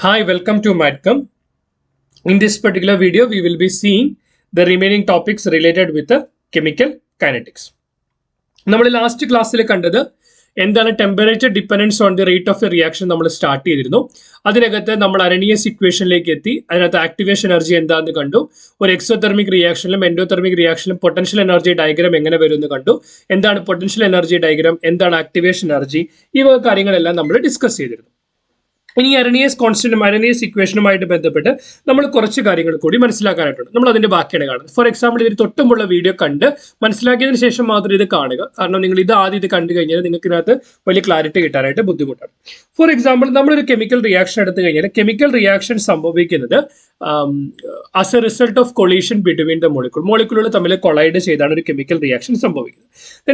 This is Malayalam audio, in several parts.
Hi, welcome to Madcom. In this particular video, we will be seeing the remaining topics related with the chemical kinetics. നമ്മൾ ലാസ്റ്റ് ക്ലാസ്സിൽ കണ്ടത് എന്താണ് temperature dependence on the rate of A reaction നമ്മൾ സ്റ്റാർട്ട് ചെയ്തിരുന്നു. അതിനകത്ത് നമ്മൾ അരണീയസ് ഇക്വേഷനിലേക്ക് എത്തി. അതിനകത്ത് ആക്ടിവേഷൻ എനർജി എന്താണെന്ന് കണ്ടു. ഒരു എക്സോതെർമിക് റിയാക്ഷനിലും എൻഡോതെർമിക് റിയാക്ഷനിലും പൊട്ടൻഷ്യൽ എനർജി ഡയഗ്രാം എങ്ങനെ വരുമെന്ന് കണ്ടു. എന്താണ് പൊട്ടൻഷ്യൽ എനർജി ഡയഗ്രാം, എന്താണ് ആക്ടിവേഷൻ എനർജി, ഈ വക കാര്യങ്ങളെല്ലാം നമ്മൾ ഡിസ്കസ് ചെയ്തിരുന്നു. ഇനി അരണീയസ് കോൺസ്റ്റന്റും അരണീയസ് ഇക്വേഷനുമായിട്ട് ബന്ധപ്പെട്ട് നമ്മൾ കുറച്ച് കാര്യങ്ങൾ കൂടി മനസ്സിലാക്കാനായിട്ടുണ്ട്. നമ്മൾ അതിന്റെ ബാക്കിയാണ് കാണുന്നത്. ഫോർ എക്സാമ്പിൾ, ഇതിന് തൊട്ടുമുള്ള വീഡിയോ കണ്ട് മനസ്സിലാക്കിയതിനു ശേഷം മാത്രം ഇത് കാണുക. കാരണം നിങ്ങൾ ഇത് ആദ്യം ഇത് കണ്ടു കഴിഞ്ഞാൽ നിങ്ങൾക്ക് ഇതിനകത്ത് വലിയ ക്ലാരിറ്റി കിട്ടാനായിട്ട് ബുദ്ധിമുട്ടാണ്. ഫോർ എക്സാമ്പിൾ, നമ്മളൊരു കെമിക്കൽ റിയാക്ഷൻ എടുത്തു കഴിഞ്ഞാൽ കെമിക്കൽ റിയാക്ഷൻ സംഭവിക്കുന്നത് as a result of collision between the മോളിക്യൂളുകൾ തമ്മിൽ കൊളൈഡ് ചെയ്താണ് ഒരു കെമിക്കൽ റിയാക്ഷൻ സംഭവിക്കുന്നത്.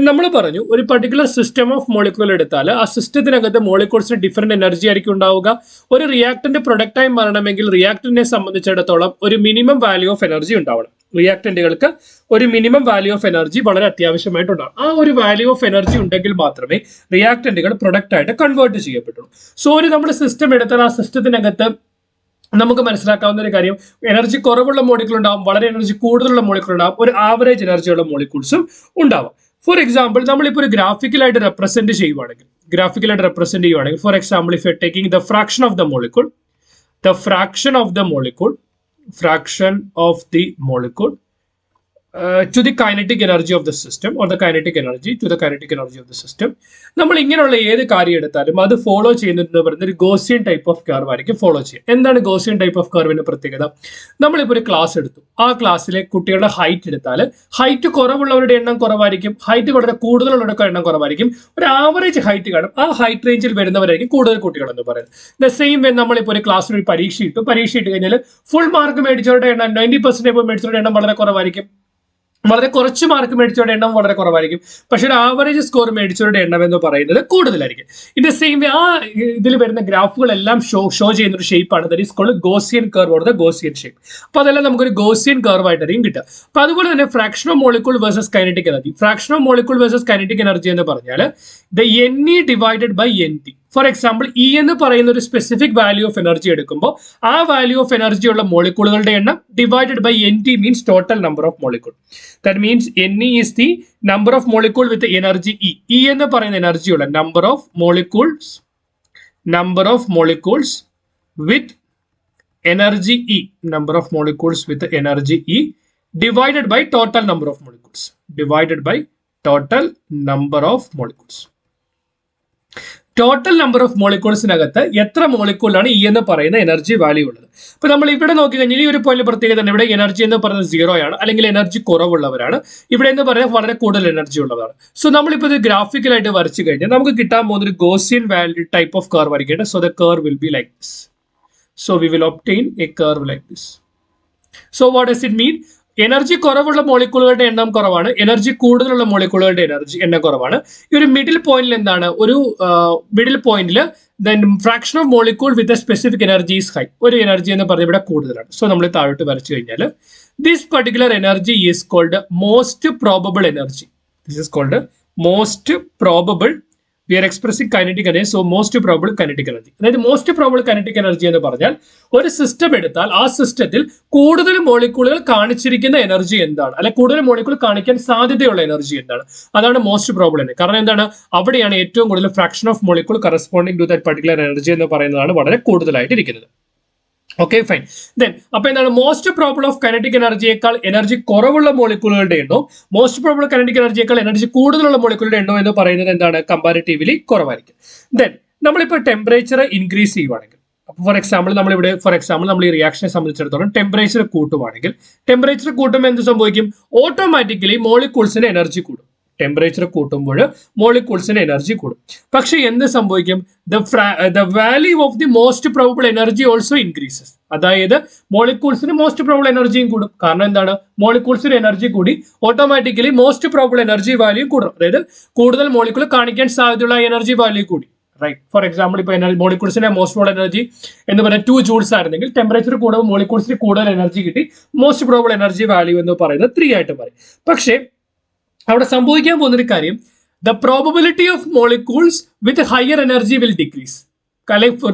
നമ്മൾ പറഞ്ഞു ഒരു പർട്ടിക്കുലർ സിസ്റ്റം ഓഫ് മോളിക്യൂൾ എടുത്താൽ ആ സിസ്റ്റത്തിനകത്ത് മോളിക്യൂൾസിന് ഡിഫറെന്റ് എനർജി ആയിരിക്കും ഉണ്ടാവുക. ഒരു റിയാക്ടന്റ് പ്രൊഡക്റ്റായി മാറണമെങ്കിൽ റിയാക്ടന്റിനെ സംബന്ധിച്ചിടത്തോളം ഒരു മിനിമം വാല്യൂ ഓഫ് എനർജി ഉണ്ടാവണം. റിയാക്ടന്റുകൾക്ക് ഒരു മിനിമം വാല്യൂ ഓഫ് എനർജി വളരെ അത്യാവശ്യമായിട്ടുണ്ടാകും. ആ ഒരു വാല്യൂ ഓഫ് എനർജി ഉണ്ടെങ്കിൽ മാത്രമേ റിയാക്ടന്റുകൾ പ്രൊഡക്റ്റ് ആയിട്ട് കൺവേർട്ട് ചെയ്യപ്പെട്ടുള്ളൂ. സോ ഒരു നമ്മൾ സിസ്റ്റം എടുത്താൽ ആ സിസ്റ്റത്തിനകത്ത് നമുക്ക് മനസ്സിലാക്കാവുന്ന ഒരു കാര്യം, എനർജി കുറവുള്ള മോളിക്യൂൾ ഉണ്ടാവും, വളരെ എനർജി കൂടുതലുള്ള മോളിക്യൂൾ ഉണ്ടാവും, ഒരു ആവറേജ് എനർജിയുള്ള മോളിക്യൂൾസും ഉണ്ടാവും. ഫോർ എക്സാമ്പിൾ, നമ്മളിപ്പോൾ ഒരു ഗ്രാഫിക്കലായിട്ട് റെപ്രസെന്റ് ചെയ്യുവാണെങ്കിൽ for example, if you are taking the fraction of the molecule to the kinetic energy of the system or the kinetic energy to the kinetic energy of the system. നമ്മൾ ഇങ്ങനെയുള്ള ഏത് കാര്യം എടുത്താലും അത് ഫോളോ ചെയ്യുന്നതെന്ന് പറയുന്നത് ഒരു ഗോസിയൻ ടൈപ്പ് ഓഫ് കർവ് ആയിരിക്കും ഫോളോ ചെയ്യുക. എന്താണ് ഗോസിയൻ ടൈപ്പ് ഓഫ് കർവിന്റെ പ്രത്യേകത? നമ്മളിപ്പോൾ ഒരു ക്ലാസ് എടുത്തു. ആ ക്ലാസ്സിലെ കുട്ടികളുടെ ഹൈറ്റ് എടുത്താൽ ഹൈറ്റ് കുറവുള്ളവരുടെ എണ്ണം കുറവായിരിക്കും, ഹൈറ്റ് വളരെ കൂടുതലുള്ളവരുടെ എണ്ണം കുറവായിരിക്കും, ഒരു ആവറേജ് ഹൈറ്റ് കാണും. ആ ഹൈറ്റ് റേഞ്ചിൽ വരുന്നവരായിരിക്കും കൂടുതൽ കുട്ടികൾ എന്ന് പറയുന്നത്. ദ സെയിം വേ നമ്മളിപ്പോൾ ഒരു ക്ലാസ്സിൽ ഒരു പരീക്ഷ ഇട്ട് കഴിഞ്ഞാൽ ഫുൾ മാർക്ക് മേടിച്ചവരുടെ എണ്ണം 90% മേടിച്ചവരുടെ എണ്ണം വളരെ കുറവായിരിക്കും, വളരെ കുറച്ച് മാർക്ക് മേടിച്ചവരുടെ എണ്ണം വളരെ കുറവായിരിക്കും. പക്ഷെ ഒരു ആവറേജ് സ്കോർ മേടിച്ചവരുടെ എണ്ണം എന്ന് പറയുന്നത് കൂടുതലായിരിക്കും. ഇൻ ദ സെയിം വേ ആ ഇതിൽ വരുന്ന ഗ്രാഫുകളെല്ലാം ഷോ ചെയ്യുന്ന ഒരു ഷേപ്പാണ്, that is called Gaussian curve or the Gaussian shape. അപ്പോൾ അതെല്ലാം നമുക്കൊരു ഗോസിയൻ കർവ് ആയിട്ടായിരിക്കും കിട്ടുക. അപ്പോൾ അതുപോലെ തന്നെ fraction of molecule versus kinetic energy എന്ന് പറഞ്ഞാൽ the NE divided by NT. For example, E എന്ന് പറയുന്ന ഒരു സ്പെസിഫിക് വാല്യൂ ഓഫ് എനർജി എടുക്കുമ്പോൾ ആ വാല്യൂ ഓഫ് എനർജി ഉള്ള മോളിക്യൂളുകളുടെ എണ്ണം divided by NT means total number of molecule. That means NE is the number of molecule with energy E. E എന്ന് പറയുന്ന എനർജിയുള്ള number of molecules with energy E divided by total number of molecules. Total number of മോളിക്യൂൾസിനകത്ത് എത്ര മോളിക്യൂളാണ് E എന്ന് പറയുന്ന എനർജി വാല്യൂ ഉള്ളത്. അപ്പൊ നമ്മൾ ഇവിടെ നോക്കി കഴിഞ്ഞാൽ ഈ ഒരു പോയിന്റ് പ്രത്യേകത, ഇവിടെ എനർജി എന്ന് പറയുന്നത് 0 ആണ്, അല്ലെങ്കിൽ എനർജി കുറവുള്ളവരാണ്. ഇവിടെ എന്ന് പറയുന്നത് വളരെ കൂടുതൽ എനർജി ഉള്ളതാണ്. സോ നമ്മളിപ്പോൾ ഇത് ഗ്രാഫിക്കലായിട്ട് വരച്ചു കഴിഞ്ഞാൽ നമുക്ക് കിട്ടാൻ പോകുന്ന ഒരു Gaussian value type of curve ആയിരിക്കും. So the curve will be like this. So we will obtain a curve like this. So what does it mean? Energy കുറവുള്ള മോളിക്യൂളുകളുടെ എണ്ണം കുറവാണ്, എനർജി കൂടുതലുള്ള മോളിക്യൂളുകളുടെ എണ്ണം കുറവാണ്. ഈ ഒരു മിഡിൽ പോയിന്റിൽ എന്താണ്? ഒരു മിഡിൽ പോയിന്റിൽ fraction of molecule with a specific energy is high. ഒരു എനർജി എന്ന് പറഞ്ഞാൽ ഇവിടെ കൂടുതലാണ്. സോ നമ്മൾ താഴോട്ട് വരച്ചു കഴിഞ്ഞാൽ this particular energy is called most probable energy. We are expressing kinetic energy, so most probable kinetic energy. അതായത് മോസ്റ്റ് പ്രോബബിൾ kinetic energy എന്ന് പറഞ്ഞാൽ ഒരു സിസ്റ്റം എടുത്താൽ ആ സിസ്റ്റത്തിൽ കൂടുതൽ മോളിക്യൂളുകൾ കാണിച്ചിരിക്കുന്ന എനർജി എന്താണ്, അല്ലെ കൂടുതൽ മോളിക്യൂൾ കാണിക്കാൻ സാധ്യതയുള്ള എനർജി എന്താണ്, അതാണ് മോസ്റ്റ് പ്രോബബിൾ എനർജി. കാരണം എന്താണ്? അവിടെയാണ് ഏറ്റവും കൂടുതൽ fraction of molecule corresponding to that particular energy എന്ന് പറയുന്നതാണ് വളരെ കൂടുതലായിട്ട് ഇരിക്കുന്നത്. Okay, fine. ദെൻ അപ്പൊ എന്താണ് മോസ്റ്റ് പ്രോബബിൾ ഓഫ് കൈനറ്റിക് എനർജിയേക്കാൾ എനർജി കുറവുള്ള മോളിക്യൂളുകളുടെ എണ്ണവും മോസ്റ്റ് പ്രോബബിൾ കൈനറ്റിക് എനർജിയേക്കാൾ എനർജി കൂടുതലുള്ള മോളിക്യൂളുടെ എണ്ണം എന്ന് പറയുന്നത് എന്താണ്? കമ്പാരിറ്റീവ്ലി കുറവായിരിക്കും. ദെൻ നമ്മളിപ്പോൾ ടെമ്പറേച്ചർ ഇൻക്രീസ് ചെയ്യുവാണെങ്കിൽ, ഫോർ എക്സാമ്പിൾ നമ്മൾ ഈ റിയാക്ഷനെ സംബന്ധിച്ചിടത്തോളം ടെമ്പറേച്ചർ കൂട്ടുമ്പോൾ എന്ത് സംഭവിക്കും? ഓട്ടോമാറ്റിക്കലി മോളിക്യൂൾസിന് എനർജി കൂടും. ടെമ്പറേച്ചർ കൂട്ടുമ്പോൾ മോളിക്യൂൾസിന് എനർജി കൂടും. പക്ഷെ എന്ത് സംഭവിക്കും? The value of the most probable energy also increases. അതായത് മോളിക്യൂൾസിന് മോസ്റ്റ് പ്രോബബിൾ എനർജിയും കൂടും. കാരണം എന്താണ്? മോളിക്യൂൾസിന് എനർജി കൂടി automatically most probable energy value കൂടും. അതായത് കൂടുതൽ മോളിക്യൂൾ കാണിക്കാൻ സാധ്യതയുള്ള എനർജി വാല്യൂ കൂടി. റൈറ്റ്. ഫോർ എക്സാമ്പിൾ, ഇപ്പോൾ മോളിക്യൂൾസിന്റെ മോസ്റ്റ് പ്രോബബിൾ എനർജി എന്ന് പറയുന്നത് 2 joules ആയിരുന്നെങ്കിൽ ടെമ്പറേച്ചർ കൂടുമ്പോൾ മോളിക്യൂൾസിന് കൂടുതൽ എനർജി കിട്ടി, മോസ്റ്റ് പ്രോബബിൾ എനർജി വാല്യൂ എന്ന് പറയുന്നത് 3 ആയിട്ട് മാറി. പക്ഷേ അവിടെ സംഭവിക്കാൻ പോകുന്നൊരു കാര്യം, the probability of molecules with higher energy will decrease.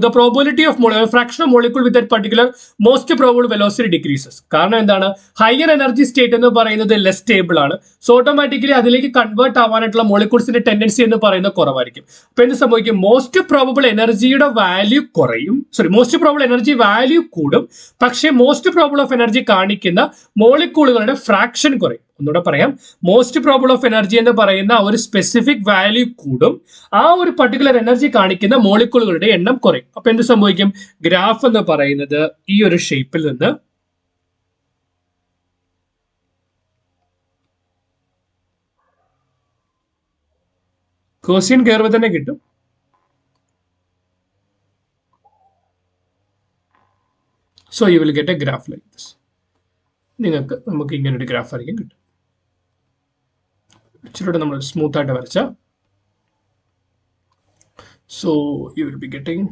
the probability of fraction of molecule with that particular most probable velocity decreases. കാരണം എന്താണ്, ഹയർ എനർജി സ്റ്റേറ്റ് എന്ന് പറയുന്നത് ലെസ് സ്റ്റേബിൾ ആണ്. സോ ഓട്ടോമാറ്റിക്കലി അതിലേക്ക് കൺവേർട്ട് ആവാനായിട്ടുള്ള മോളിക്യൂൾസിന്റെ ടെൻഡൻസി എന്ന് പറയുന്നത് കുറവായിരിക്കും. അപ്പൊ എന്ത് സംഭവിക്കും, മോസ്റ്റ് പ്രോബബിൾ എനർജിയുടെ വാല്യൂ കുറയും, മോസ്റ്റ് പ്രോബബിൾ എനർജി വാല്യൂ കൂടും, പക്ഷേ മോസ്റ്റ് പ്രോബബിൾ ഓഫ് എനർജി കാണിക്കുന്ന മോളിക്യൂളുകളുടെ ഫ്രാക്ഷൻ കുറയും. ഒന്നുകൂടെ പറയാം, മോസ്റ്റ് പ്രോബബിൾ ഓഫ് എനർജി എന്ന് പറയുന്ന ഒരു സ്പെസിഫിക് വാല്യൂ കൂടും, ആ ഒരു പർട്ടിക്കുലർ എനർജി കാണിക്കുന്ന മോളിക്യൂളുകളുടെ എണ്ണം കുറയും. അപ്പൊ എന്ത് സംഭവിക്കും, ഗ്രാഫ് എന്ന് പറയുന്നത് ഈ ഒരു ഷേപ്പിൽ നിന്ന് ഗോസിയൻ കർവ് തന്നെ കിട്ടും. So you will get A graph like this. നമുക്ക് ഇങ്ങനെ ഒരു ഗ്രാഫ് ആയിരിക്കും കിട്ടും. ഇച്ചിരി നമ്മൾ സ്മൂത്ത് ആയിട്ട് വരച്ച. So you will be getting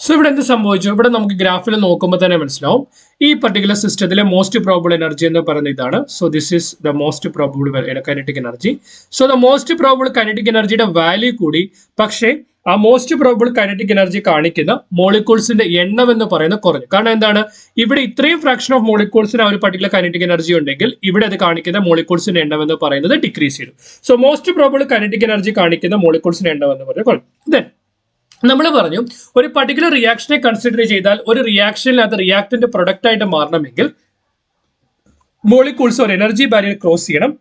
so ഇവിടെ എന്ത് സംഭവിച്ചു, ഇവിടെ നമുക്ക് ഗ്രാഫിൽ നോക്കുമ്പോൾ തന്നെ മനസ്സിലാവും ഈ പർട്ടിക്കുലർ സിസ്റ്റത്തിലെ മോസ്റ്റ് പ്രോബബിൾ എനർജി എന്ന് പറയുന്ന ഇതാണ്. So this is the most probable kinetic energy. So the most probable kinetic എനർജിയുടെ വാല്യൂ കൂടി, പക്ഷേ ആ മോസ്റ്റ് പ്രോബബിൾ കൈനറ്റിക് എനർജി കാണിക്കുന്ന മോളിക്യൂൾസിന്റെ എണ്ണം എന്ന് പറയുന്നത് കുറഞ്ഞു. കാരണം എന്താണ്, ഇവിടെ ഇത്രയും ഫ്രാക്ഷൻ ഓഫ് മോളിക്യൂൾസിന് ആ ഒരു പർട്ടിക്കുലർ കൈനറ്റിക് എനർജി ഉണ്ടെങ്കിൽ ഇവിടെ അത് കാണിക്കുന്ന മോളിക്യൂൾസിന്റെ എണ്ണം എന്ന് പറയുന്നത് ഡിക്രീസ് ചെയ്തു. So most probable kinetic energy കാണിക്കുന്ന മോളിക്യൂൾസിന്റെ എണ്ണം എന്ന് പറയുന്നത് കുറഞ്ഞു. ദെൻ നമ്മൾ പറഞ്ഞു, ഒരു പർട്ടിക്കുലർ റിയാക്ഷനെ കൺസിഡർ ചെയ്താൽ ഒരു റിയാക്ഷനിൽ അത് റിയാക്ടന്റ് പ്രൊഡക്റ്റ് ആയിട്ട് മാറണമെങ്കിൽ മോളിക്യൂൾസ് ഒരു എനർജി ബാരിയർ ക്രോസ് ചെയ്യണം.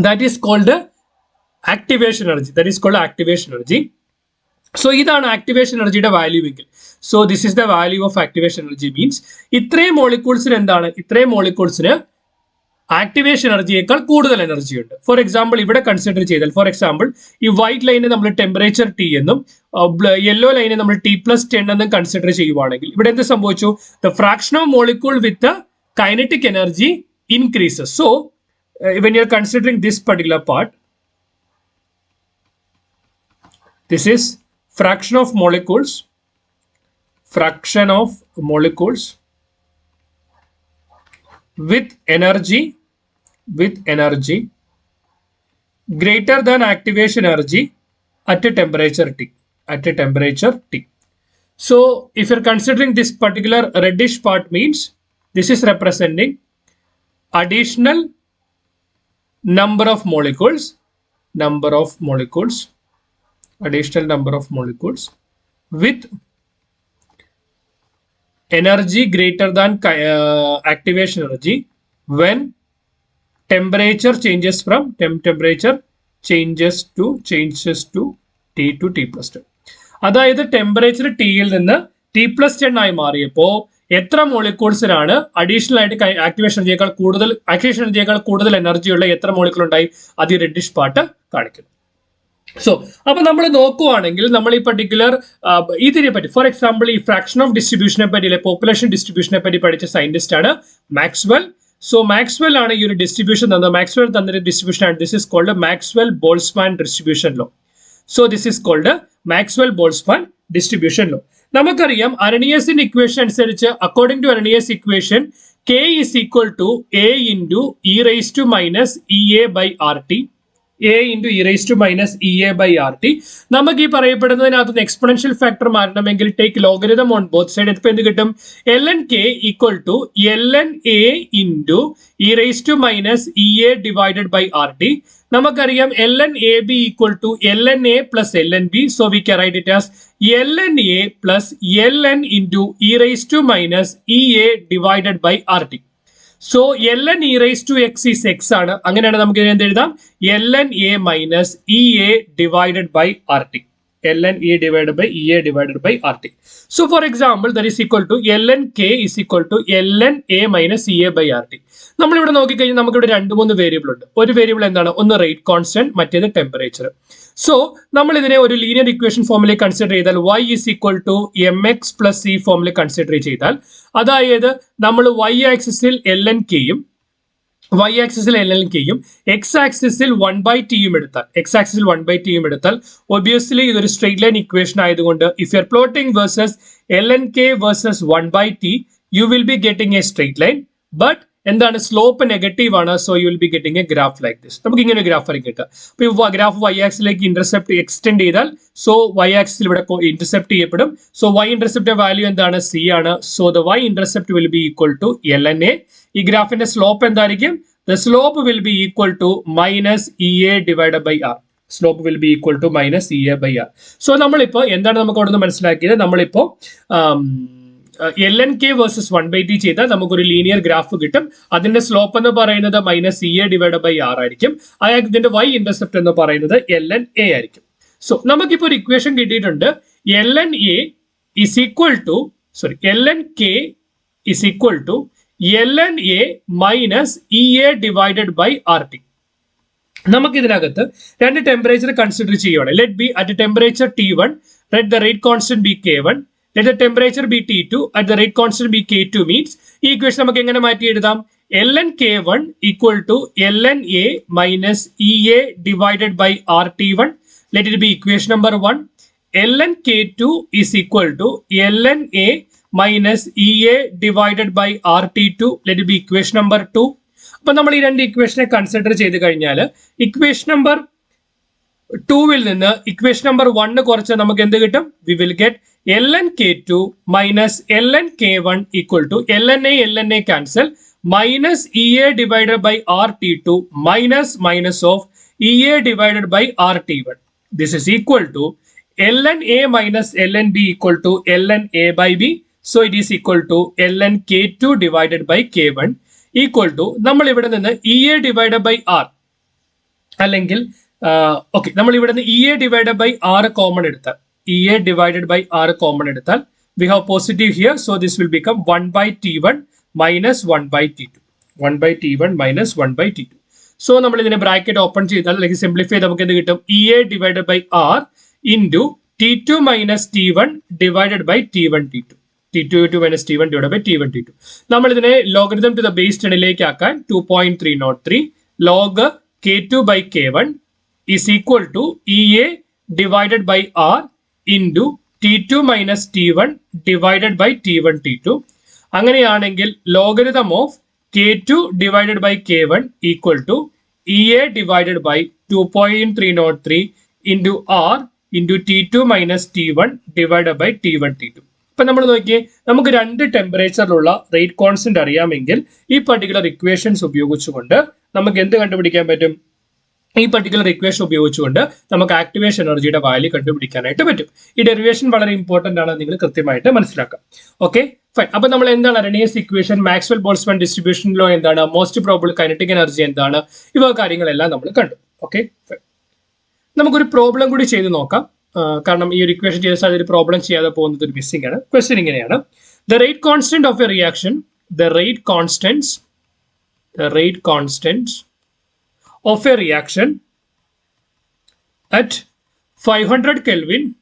That is called activation energy. So ഇതാണ് ആക്ടിവേഷൻ എനർജിയുടെ വാല്യൂ എങ്കിൽ, so this is the value of activation energy. Means ഇത്രയും മോളിക്യൂൾസിന് എന്താണ്, ഇത്രയും മോളിക്യൂൾസിന് ആക്ടിവേഷൻ എനർജിയേക്കാൾ കൂടുതൽ എനർജി ഉണ്ട്. ഫോർ എക്സാമ്പിൾ ഇവിടെ കൺസിഡർ ചെയ്താൽ, ഫോർ എക്സാമ്പിൾ ഈ വൈറ്റ് ലൈനെ നമ്മൾ ടെമ്പറേച്ചർ ടി എന്നും യെല്ലോ ലൈനെ നമ്മൾ T+10 എന്നും കൺസിഡർ ചെയ്യുവാണെങ്കിൽ ഇവിടെ എന്ത് സംഭവിച്ചു, the fraction of molecule with kinetic energy increases. So when you are considering this particular part, this is fraction of molecules with energy greater than activation energy at a temperature T. So if you're considering this particular reddish part, means this is representing additional number of molecules with energy greater than activation energy when temperature changes to T to T+10. അതായത് ടെമ്പറേച്ചർ ടിയിൽ നിന്ന് T+10 ആയി മാറിയപ്പോൾ എത്ര മോളിക്യൂൾസിനാണ് അഡീഷണൽ ആയിട്ട് ആക്ടിവേഷൻ എനർജിയേക്കാൾ കൂടുതൽ എനർജിയുള്ള എത്ര മോളിക്യൂൾ ഉണ്ടായി, അത് ഈ റെഡിഷ് പാർട്ട് കാണിക്കുന്നു. സോ അപ്പൊ നമ്മൾ നോക്കുവാണെങ്കിൽ നമ്മൾ ഈ പർട്ടിക്കുലർ ഇതിനെ പറ്റി, ഫോർ എക്സാമ്പിൾ ഈ ഫ്രാക്ഷൻ ഓഫ് ഡിസ്ട്രിബ്യൂഷനെ പറ്റി അല്ലെ പോപ്പുലേഷൻ ഡിസ്ട്രിബ്യൂഷനെ പറ്റി പഠിച്ച സയന്റിസ്റ്റ് ആണ് മാക്സ്വെൽ. സോ മാക്സ്വെൽ ആണ് ഈ ഒരു ഡിസ്ട്രിബ്യൂഷൻ തന്നത്. മാക്സ്വെൽ തന്നൊരു ഡിസ്ട്രിബ്യൂഷൻ ആണ്. This is called Maxwell Boltzmann distribution law. So this is called Maxwell Boltzmann distribution law. നമുക്കറിയാം അരണീയസിന്റെ ഇക്വേഷൻ അനുസരിച്ച്, according to Arrhenius equation, K is equal to A into e raised to minus EA by RT. A into e raised to minus EA by RT. നമുക്ക് ഈ പറയപ്പെടുന്നതിനകത്ത് എക്സ്പോണൻഷ്യൽ ഫാക്ടർ മാറണമെങ്കിൽ take logarithm on both side. ഇപ്പൊ എന്ത് കിട്ടും, ln K equal to ln A into e raised to minus EA divided by RT. നമുക്കറിയാം ln AB equal to ln A plus ln B. So we can write it as ln A plus ln into e raised to minus EA divided by RT. So ln e raised to x is x ആണ്. അങ്ങനെയാണ് നമുക്ക് ഇതിനെ എന്ത് എഴുതാം, ln A minus EA divided by RT. ln A divided by EA divided by RT. So for example, that is equal to ln K is equal to ln A minus EA by RT. നമ്മളിവിടെ നോക്കിക്കഴിഞ്ഞാൽ നമുക്കിവിടെ 2-3 വേരിയബിൾ ഉണ്ട്. ഒരു വേരിയബിൾ എന്താണ്, ഒന്ന് റേറ്റ് കോൺസ്റ്റന്റ്, മറ്റേത് ടെമ്പറേച്ചർ. സോ നമ്മൾ ഇതിനെ ഒരു ലീനിയർ ഇക്വേഷൻ ഫോമിലേക്ക് കൺസിഡർ ചെയ്താൽ y is equal to mx plus c ഫോമിൽ കൺസിഡർ ചെയ്താൽ, അതായത് നമ്മൾ y ആക്സിസിൽ ln K യും y ആക്സിസിൽ ln-k-യും x ആക്സിസിൽ 1/t-യും എടുത്താൽ ഒബിയസ്ലി ഇതൊരു സ്ട്രെയിറ്റ് ലൈൻ ഇക്വേഷൻ ആയതുകൊണ്ട് if you are plotting versus ln-k versus 1/t you will be getting A straight line but എന്താണ് സ്ലോപ്പ് നെഗറ്റീവ് ആണ് so you will be getting A graph like this നമുക്ക് ഇങ്ങനെ ഒരു ഗ്രാഫ് ആയിരിക്കും കിട്ടുക അപ്പോൾ ഗ്രാഫ് y ആക്സിലേക്ക് ഇന്റർസെപ്റ്റ് എക്സ്റ്റെൻഡ് ചെയ്താൽ സോ y ആക്സിൽ ഇവിടെ ഇന്റർസെപ്റ്റ് ചെയ്യപ്പെടും സോ y ഇന്റർസെപ്റ്റ് വാല്യൂ എന്താണ് c ആണ് so the y intercept will be equal to ln-a ഈ ഗ്രാഫിന്റെ സ്ലോപ്പ് എന്തായിരിക്കും the slope will be equal to minus EA divided by R. Slope will be equal to minus EA by R. So നമ്മളിപ്പോ എന്താണ് നമുക്ക് അവിടെ നിന്ന് മനസ്സിലാക്കിയത് നമ്മളിപ്പോ ln-k വേഴ്സസ് 1/t ചെയ്താൽ നമുക്കൊരു ലീനിയർ ഗ്രാഫ് കിട്ടും അതിന്റെ സ്ലോപ്പ് എന്ന് പറയുന്നത് minus EA divide by R ആയിരിക്കും ഇതിന്റെ y ഇന്റർസെപ്റ്റ് എന്ന് പറയുന്നത് ln-a ആയിരിക്കും സോ നമുക്കിപ്പോ ഒരു ഇക്വേഷൻ കിട്ടിയിട്ടുണ്ട് ln-a is equal to ln-k is equal to ln-a minus EA divided by RT. നമുക്ക് ഇതിനകത്ത് രണ്ട് ടെമ്പറേച്ചർ കൺസിഡർ ചെയ്യുകയാണ് let be at temperature T1 let the rate constant be K1 let the temperature be T2 at the rate constant be K2 means ഈ ഇക്വേഷൻ നമുക്ക് എങ്ങനെ മാറ്റി എഴുതാം ln-k1 equal to ln-a minus EA divided by RT1 let it be equation number 1 ln-k2 is equal to ln-a minus EA divided by RT2 let it be equation number 2 അപ്പോൾ നമ്മൾ ഈ രണ്ട് ഇക്വേഷനെ കൺസിഡർ ചെയ്ത് കഴിഞ്ഞാൽ ഇക്വേഷൻ നമ്പർ 2 നിന്ന് ഇക്വേഷൻ നമ്പർ 1 കുറച്ച് നമുക്ക് എന്ത് കിട്ടും we will get ln-k2 minus ln-k1 equal to ln-a cancel minus EA divided by RT2 minus of EA divided by RT1 this is equal to ln-a minus ln-b equal to ln-a by b so it is equal to ln-k2 divided by k1 equal to നമ്മൾ ഇവിടെ നിന്ന് EA divided by R അല്ലെങ്കിൽ ഓക്കെ നമ്മൾ ഇവിടെ നിന്ന് EA divided by R common എടുത്താൽ EA divided by R common എടുത്താൽ we have positive here so this will become 1/T1 minus 1/T2 1/T1 minus 1/T2 so നമ്മൾ ഇതിനെ ബ്രാക്കറ്റ് ഓപ്പൺ ചെയ്താൽ അല്ലെങ്കിൽ സിംപ്ലിഫൈ നമുക്ക് എന്ത് കിട്ടും EA divided by R into T2 minus T1 divided by T1 T2 T2 minus T1 divided by T1 T2 നമ്മൾ ഇതിനെ ലോഗരിതം ടു ദ ബേസ് 10ലേക്ക് ആക്കാൻ 2.303 log K2 by K1 is equal to EA divided by R into T2 minus T1 divided by T1 T2 അങ്ങനെയാണെങ്കിൽ logarithm of K2 divided by K1 equal to EA divided by 2.303 into R into T2 minus T1 divided by T1 T2 ഇപ്പൊ നമ്മൾ നോക്കിയേ നമുക്ക് രണ്ട് ടെമ്പറേച്ചറിലുള്ള റേറ്റ് കോൺസ്റ്റന്റ് അറിയാമെങ്കിൽ ഈ പർട്ടിക്കുലർ ഇക്വേഷൻസ് ഉപയോഗിച്ചുകൊണ്ട് നമുക്ക് എന്ത് കണ്ടുപിടിക്കാൻ പറ്റും ഈ പർട്ടിക്കുലർ ഇക്വേഷൻ ഉപയോഗിച്ചുകൊണ്ട് നമുക്ക് ആക്ടിവേഷൻ എനർജിയുടെ വാല്യൂ കണ്ടുപിടിക്കാനായിട്ട് പറ്റും ഈ ഡെറിവേഷൻ വളരെ ഇമ്പോർട്ടന്റ് ആണ് നിങ്ങൾ കൃത്യമായിട്ട് മനസ്സിലാക്കാം ഓക്കെ ഫൈൻ അപ്പൊ നമ്മൾ എന്താണ് അരണീയസ് ഇക്വേഷൻ മാക്സ്വെൽ ബോൾട്സ്മാൻ ഡിസ്ട്രിബ്യൂഷനിലോ എന്താണ് മോസ്റ്റ് പ്രോബബിൾ കൈനറ്റിക് എനർജി എന്താണ് ഇവ കാര്യങ്ങളെല്ലാം നമ്മൾ കണ്ടു ഓക്കെ ഫൈൻ നമുക്കൊരു പ്രോബ്ലം കൂടി ചെയ്ത് നോക്കാം കാരണം ഈ ഒരു ഇക്വേഷൻ ചെയ്ത സാധ്യത ഒരു പ്രോബ്ലം ചെയ്യാതെ പോകുന്നത് ഒരു മിസ്സിംഗ് ആണ് ക്വസ്റ്റ്യൻ ഇങ്ങനെയാണ് the rate constant of A reaction the rate constant of a reaction at 500 Kelvin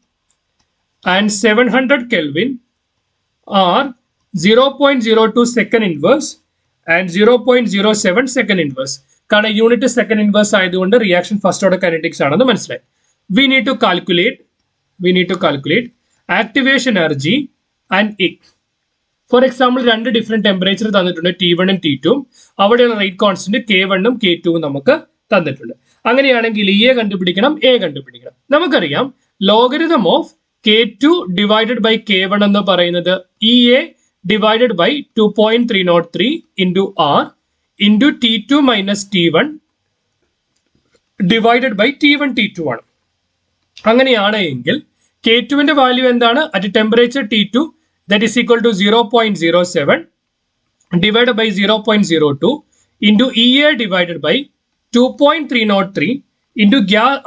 and 700 Kelvin are 0.02 second inverse and 0.07 second inverse. കാരണം യൂണിറ്റ് സെക്കൻഡ് ഇൻവേഴ്സ് ആയതുകൊണ്ട് റിയാക്ഷൻ ഫസ്റ്റ് ഓർഡർ കൈനറ്റിക്സ് ആണെന്ന് മനസ്സിലായി we need to calculate activation energy and E. For example രണ്ട് ഡിഫറെന്റ് ടെമ്പറേച്ചർ തന്നിട്ടുണ്ട് T1 ഉം T2 അവിടെയുള്ള റേറ്റ് കോൺസ്റ്റന്റ് K1 ഉം K2 ഉം നമുക്ക് തന്നിട്ടുണ്ട് അങ്ങനെയാണെങ്കിൽ EA കണ്ടുപിടിക്കണം A കണ്ടുപിടിക്കണം നമുക്കറിയാം logarithm of K2 divided by K1 എന്ന് പറയുന്നത് EA divided by 2.303 into R into T2 minus T1 divided by T1 T2 ആണ് അങ്ങനെയാണ് എങ്കിൽ K2വിന്റെ വാല്യൂ എന്താണ് at temperature T2 that is equal to 0.07 divided by 0.02 into EA divided by 2.303 into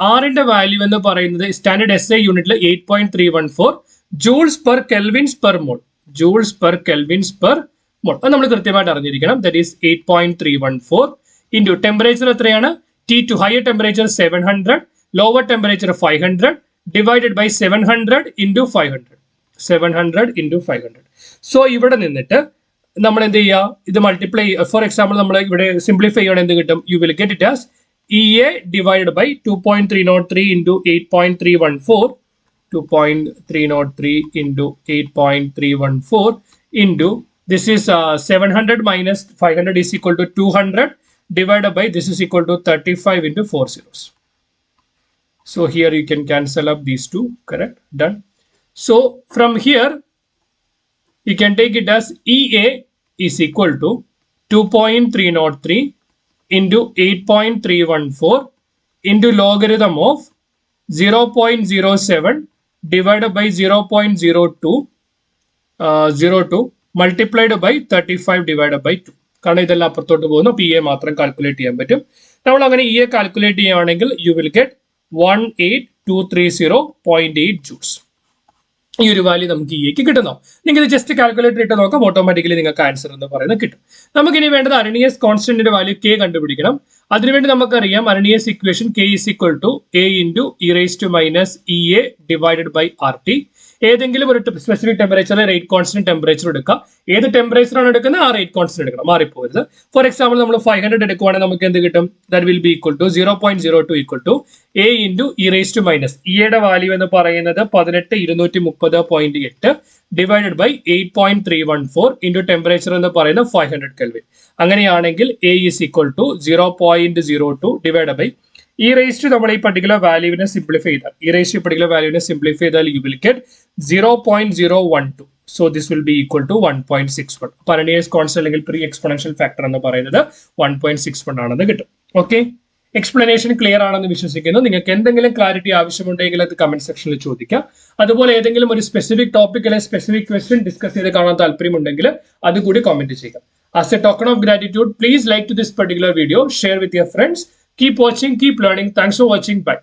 R in the value എന്ന് പറയുന്നത് സ്റ്റാൻഡേർഡ് SI യൂണിറ്റിൽ 8.314 joules per kelvins per mole അത് നമ്മൾ കൃത്യമായിട്ട് അറിഞ്ഞിരിക്കണം that is 8.314 into ടെമ്പറേച്ചർ എത്രയാണ് T2 higher temperature 700 lower temperature 500 divided by 700 into 500 700 into 500 so ഇവിടെ നിന്നിട്ട് നമ്മൾ എന്ത് ചെയ്യുക, ഇത് മൾട്ടിപ്ലൈ, ഫോർ എക്സാമ്പിൾ നമ്മൾ ഇവിടെ സിംപ്ലിഫൈ ചെയ്യണം, എന്ത് കിട്ടും, U will get it as EA divided by 2.303 into 8.314, 2.303 into 8.314 into, this is 700 minus 500 is equal to 200 divided by, this is equal to 35 into 4 zeros. So here you can cancel up these two, correct, done. So from here you can take it as EA is equal to 2.303 into 8.314 into logarithm of 0.07 divided by 0.02 multiplied by 35 divided by 2. കാരണം ഇതെല്ലാം അപ്പുറത്തോട്ട് പോകുന്നു, പി എ മാത്രം കാൽക്കുലേറ്റ് ചെയ്യാൻ പറ്റും. നമ്മൾ അങ്ങനെ ഇ എ കാൽക്കുലേറ്റ് ചെയ്യുകയാണെങ്കിൽ യു വിൽ ഗെറ്റ് 18230.8 joules. ഈ ഒരു വാല്യൂ നമുക്ക് ഇ എക്ക് കിട്ടുന്നു. നിങ്ങൾക്ക് ജസ്റ്റ് കാൽക്കുലേറ്റർ ഇട്ട് നോക്കാം, ഓട്ടോമാറ്റിക്കലി നിങ്ങൾക്ക് ആൻസർ എന്ന് പറയുന്നത് കിട്ടും. നമുക്കിനി വേണ്ടത് അർണിയസ് കോൺസ്റ്റന്റിന്റെ വാല്യൂ കെ കണ്ടുപിടിക്കണം. അതിനുവേണ്ടി നമുക്കറിയാം Arrhenius equation K is equal to A into e raise to minus E A divided by R T. ഏതെങ്കിലും ഒരു specific temperature rate constant temperature എടുക്കുക. ഏത് ടെമ്പറേച്ചർ ആണ് എടുക്കുന്നത് ആ റേറ്റ് കോൺസ്റ്റന്റ് എടുക്കണം, മാറിപ്പോകരുത്. ഫോർ എക്സാമ്പിൾ നമ്മൾ 500 എടുക്കുവാണെങ്കിൽ നമുക്ക് എന്ത് കിട്ടും, that will be equal to 0.02 equal to A into e raise to minus ഇയുടെ വാല്യൂ എന്ന് പറയുന്നത് 18230.8 ഡിവൈഡഡ് ബൈ 8.314 ഇൻറ്റു ടെമ്പറേച്ചർ എന്ന് പറയുന്നത് 500 കെൽവിൻ. അങ്ങനെയാണെങ്കിൽ A is equal to 0.02 divide by e raise to, നമ്മൾ ഈ പർട്ടിക്കുലർ വാല്യൂവിനെ സിംപ്ലിഫൈ ചെയ്താൽ, ഇ റേസ് ടു പർട്ടിക്കുലർ വാല്യൂവിനെ സിംപ്ലിഫൈ ചെയ്താൽ you will get 0.012. So this will be equal to 1.61. അപ്പോൾ അർണിയസ് കോൺസ്റ്റന്റ് അല്ലെങ്കിൽ പ്രീ എക്സ്പോണൻഷ്യൽ ഫാക്ടർ എന്ന് പറയുന്നത് 1.61 ആണെന്ന് കിട്ടും. ഓക്കെ, എക്സ്പ്ലനേഷൻ ക്ലിയർ ആണെന്ന് വിശ്വസിക്കുന്നു. നിങ്ങൾക്ക് എന്തെങ്കിലും ക്ലാരിറ്റി ആവശ്യമുണ്ടെങ്കിൽ അത് കമന്റ് സെക്ഷനിൽ ചോദിക്കാം. അതുപോലെ ഏതെങ്കിലും ഒരു സ്പെസിഫിക് ടോപ്പിക് അല്ലെങ്കിൽ സ്പെസിഫിക് ക്വസ്റ്റ്യൻ ഡിസ്കസ് ചെയ്ത് കാണാൻ താല്പര്യമുണ്ടെങ്കിൽ അതുകൂടി കമന്റ് ചെയ്യുക. As a token of gratitude, please like to this particular video, share with your friends. Keep watching, keep learning. Thanks for watching. Bye.